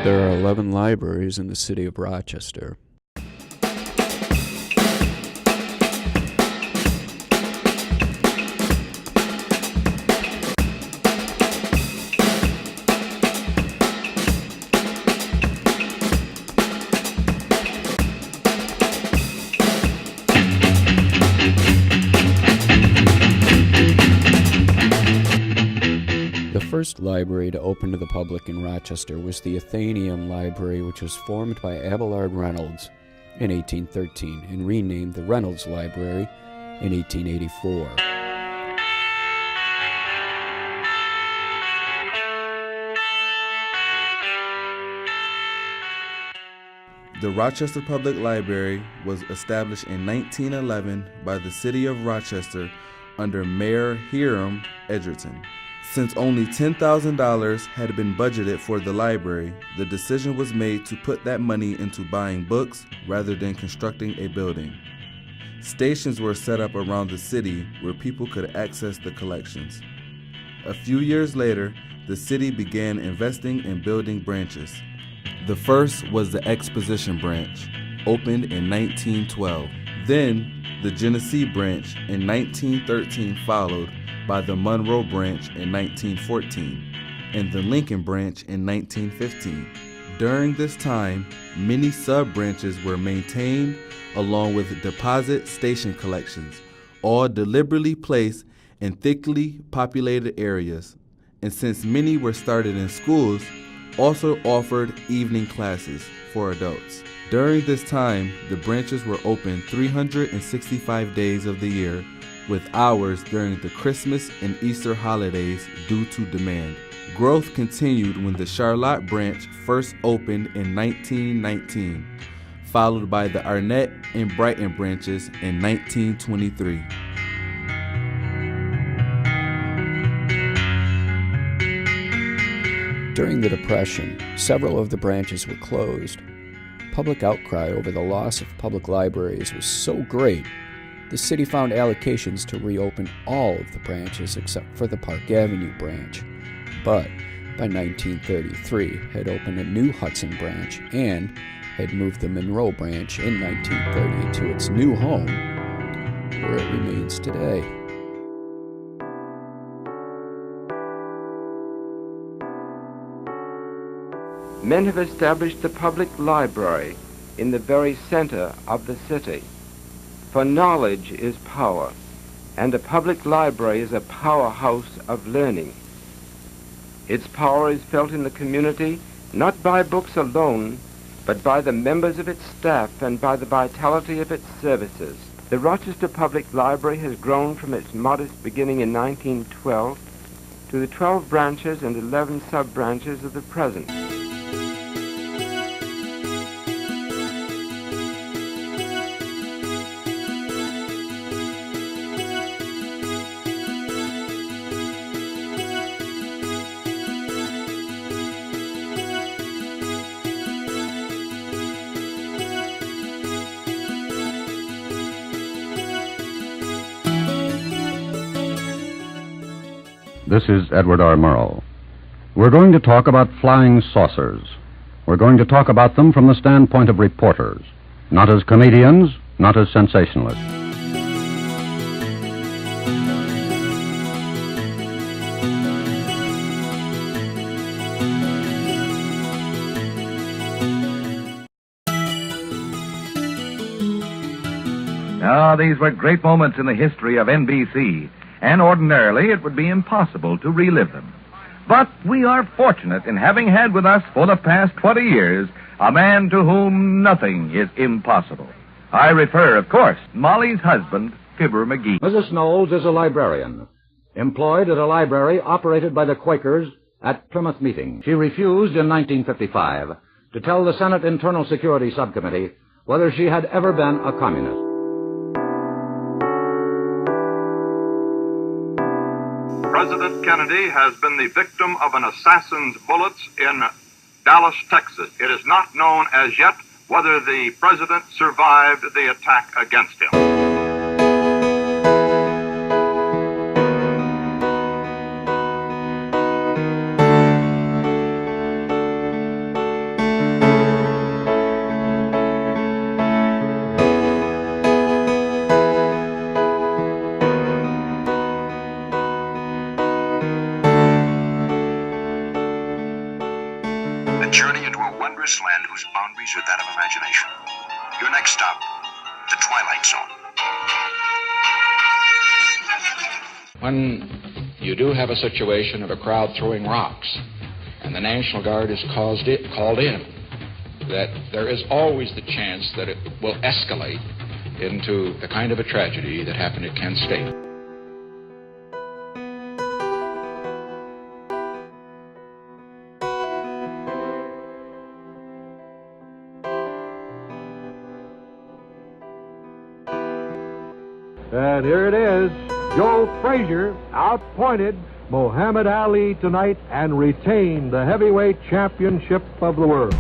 There are 11 libraries in the city of Rochester. The first library to open to the public in Rochester was the Athenaeum Library, which was formed by Abelard Reynolds in 1813 and renamed the Reynolds Library in 1884. The Rochester Public Library was established in 1911 by the City of Rochester under Mayor Hiram Edgerton. Since only $10,000 had been budgeted for the library, the decision was made to put that money into buying books rather than constructing a building. Stations were set up around the city where people could access the collections. A few years later, the city began investing in building branches. The first was the Exposition Branch, opened in 1912. Then, the Genesee Branch in 1913 followed by the Monroe Branch in 1914 and the Lincoln Branch in 1915. During this time, many sub-branches were maintained along with deposit station collections, all deliberately placed in thickly populated areas, and since many were started in schools, also offered evening classes for adults. During this time, the branches were open 365 days of the year, with hours during the Christmas and Easter holidays due to demand. Growth continued when the Charlotte branch first opened in 1919, followed by the Arnett and Brighton branches in 1923. During the Depression, several of the branches were closed. Public outcry over the loss of public libraries was so great, the city found allocations to reopen all of the branches except for the Park Avenue branch, but by 1933 had opened a new Hudson branch and had moved the Monroe branch in 1930 to its new home, where it remains today. Men have established the public library in the very center of the city. For knowledge is power, and a public library is a powerhouse of learning. Its power is felt in the community not by books alone, but by the members of its staff and by the vitality of its services. The Rochester Public Library has grown from its modest beginning in 1912 to the 12 branches and 11 sub-branches of the present. This is Edward R. Murrow. We're going to talk about flying saucers. We're going to talk about them from the standpoint of reporters, not as comedians, not as sensationalists. Ah, these were great moments in the history of NBC, and ordinarily it would be impossible to relive them. But we are fortunate in having had with us for the past 20 years a man to whom nothing is impossible. I refer, of course, Molly's husband, Fibber McGee. Mrs. Knowles is a librarian, employed at a library operated by the Quakers at Plymouth Meeting. She refused in 1955 to tell the Senate Internal Security Subcommittee whether she had ever been a communist. President Kennedy has been the victim of an assassin's bullets in Dallas, Texas. It is not known as yet whether the president survived the attack against him. journey into a wondrous land whose boundaries are that of imagination. Your next stop, the Twilight Zone. When you do have a situation of a crowd throwing rocks and the National Guard is called in, that there is always the chance that it will escalate into the kind of a tragedy that happened at Kent State. And here it is. Joe Frazier outpointed Muhammad Ali tonight and retained the heavyweight championship of the world.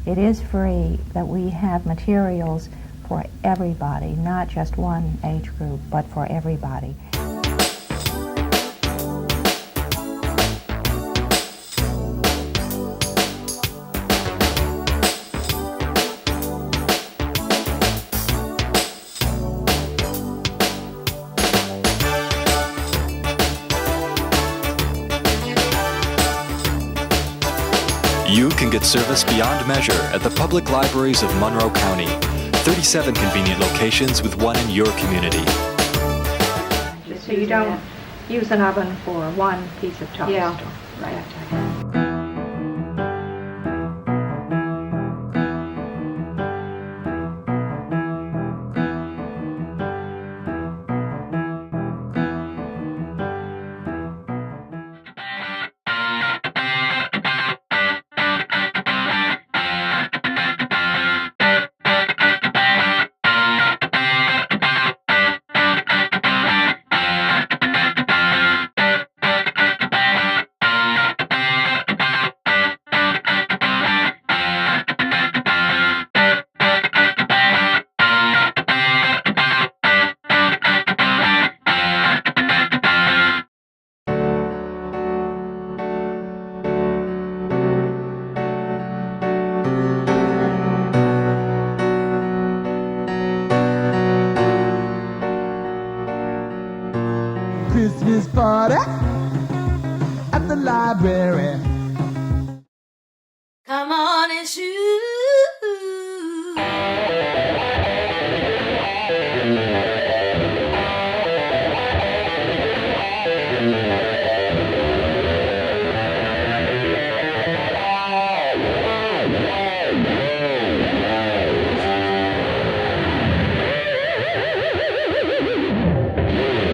It is free, that we have materials for everybody, not just one age group, but for everybody. You can get service beyond measure at the public libraries of Monroe County. 37 convenient locations with one in your community. So you don't use an oven for one piece of toast? Yeah, right.